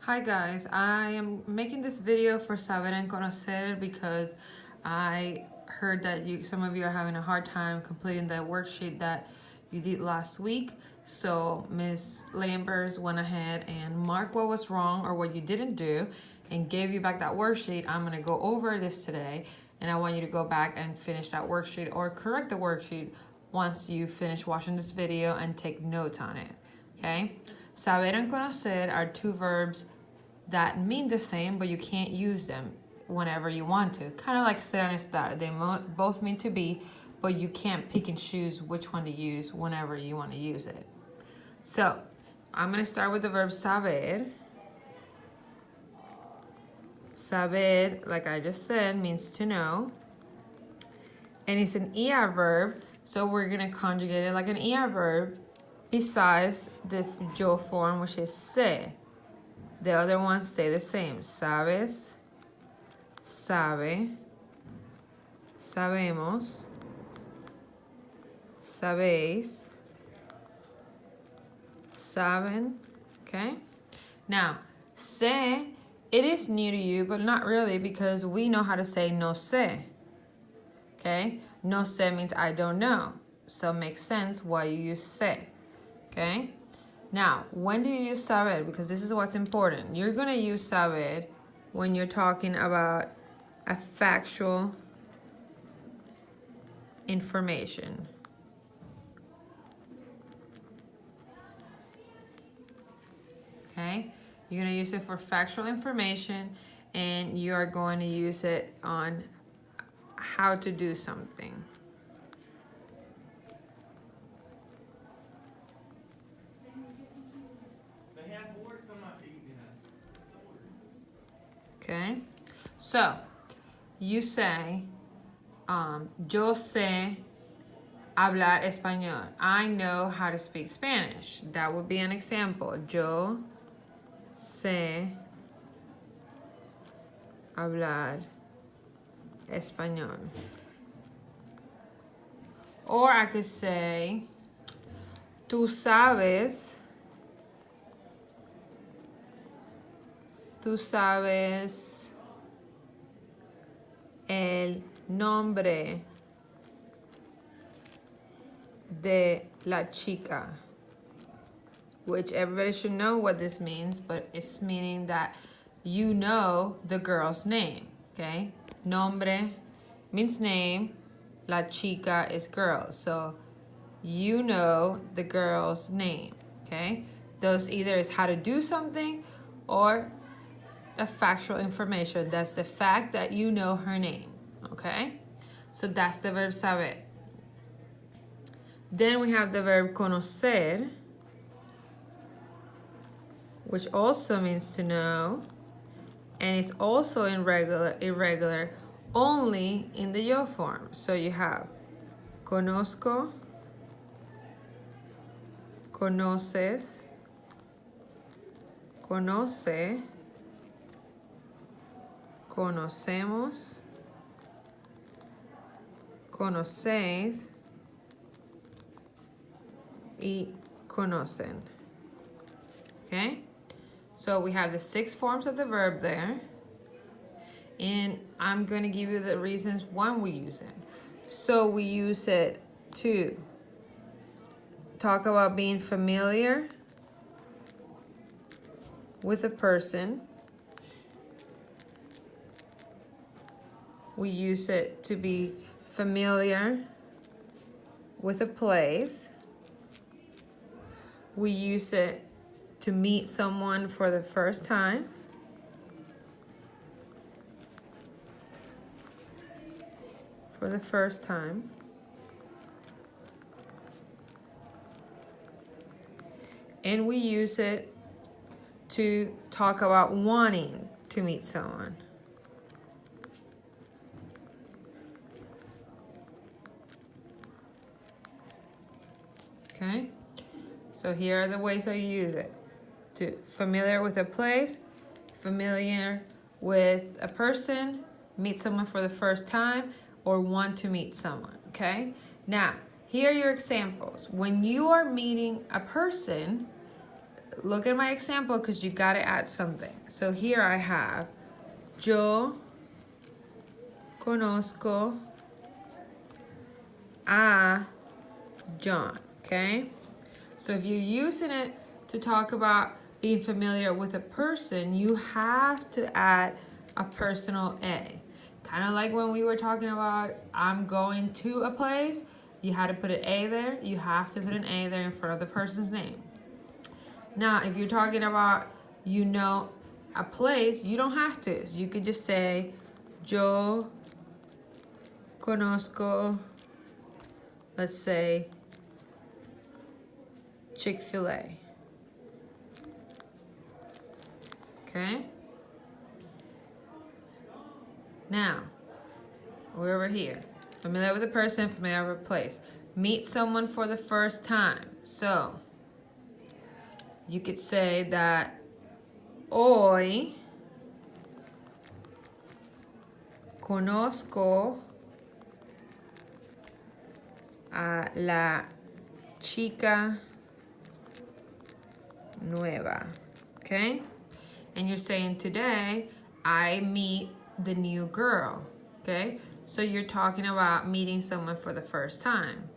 Hi guys, I am making this video for Saber and Conocer because I heard that some of you are having a hard time completing the worksheet that you did last week. So Ms. Lambers went ahead and marked what was wrong or what you didn't do and gave you back that worksheet. I'm gonna go over this today and I want you to go back and finish that worksheet or correct the worksheet once you finish watching this video and take notes on it, okay? Saber and conocer are two verbs that mean the same, but you can't use them whenever you want to. Kind of like ser and estar. They both mean to be, but you can't pick and choose which one to use whenever you want to use it. So, I'm going to start with the verb saber. Saber, like I just said, means to know. And it's an ER verb, so we're going to conjugate it like an ER verb besides the yo form, which is se. The other ones stay the same. Sabes, sabe, sabemos, sabéis, saben, okay? Now, sé, it is new to you, but not really because we know how to say no sé, okay? No sé means I don't know, so it makes sense why you use sé, okay? Now, when do you use saber? Because this is what's important. You're going to use saber when you're talking about a factual information. Okay? You're going to use it for factual information and you are going to use it on how to do something. Okay, so you say, yo sé hablar español. I know how to speak Spanish. That would be an example. Yo sé hablar español. Or I could say, tú sabes el nombre de la chica, which everybody should know what this means, but it's meaning that you know the girl's name, okay? Nombre means name, la chica is girl, so you know the girl's name, okay? Those either is how to do something or the factual information. That's the fact that you know her name, okay? So that's the verb saber. Then we have the verb conocer, which also means to know, and it's also irregular only in the yo form. So you have conozco, conoces, conoce, conocemos, conocéis y conocen. Okay? So we have the 6 forms of the verb there. And I'm going to give you the reasons why we use it. So we use it to talk about being familiar with a person. We use it to be familiar with a place. We use it to meet someone for the first time. For the first time. And we use it to talk about wanting to meet someone. Okay, so here are the ways that you use it. To familiar with a place, familiar with a person, meet someone for the first time, or want to meet someone, okay? Now, here are your examples. When you are meeting a person, look at my example because you got to add something. So here I have, yo conozco a John, okay? So if you're using it to talk about being familiar with a person, you have to add a personal A. Kind of like when we were talking about I'm going to a place, you had to put an A there. You have to put an A there in front of the person's name. Now, if you're talking about, you know, a place, you don't have to. So you could just say, yo conozco, let's say, Chick-fil-A. Okay? Now, we're over here. Familiar with a person, familiar with a place. Meet someone for the first time. So, you could say that hoy conozco a la chica nueva. Okay? And you're saying today, I meet the new girl. Okay? So you're talking about meeting someone for the first time.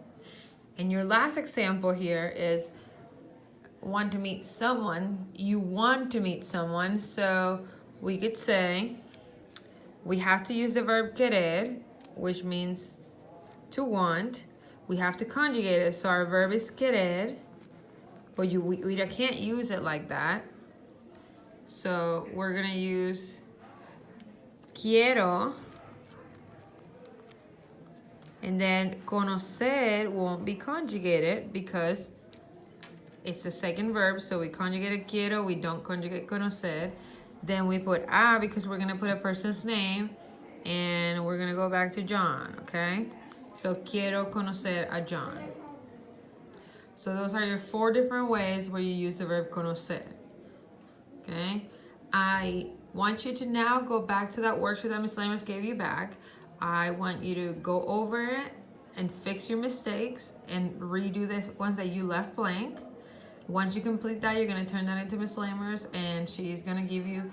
And your last example here is want to meet someone. You want to meet someone. So we could say, we have to use the verb querer, which means to want. We have to conjugate it. So our verb is querer, but we can't use it like that. So we're going to use quiero. And then conocer won't be conjugated because it's the second verb. So we conjugated quiero, we don't conjugate conocer. Then we put a because we're gonna put a person's name, and we're gonna go back to John, okay? So quiero conocer a John. So those are your 4 different ways where you use the verb conocer, okay? I want you to now go back to that worksheet that Ms. Lammers gave you back. I want you to go over it and fix your mistakes and redo this ones that you left blank. Once you complete that, you're going to turn that into Ms. Lammers, and she's going to give you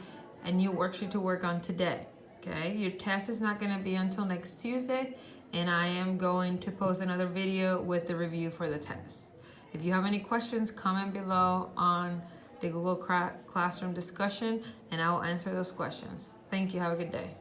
a new worksheet to work on today. Okay, your test is not going to be until next Tuesday, and I am going to post another video with the review for the test. If you have any questions, comment below on the Google Classroom discussion, and I will answer those questions. Thank you. Have a good day.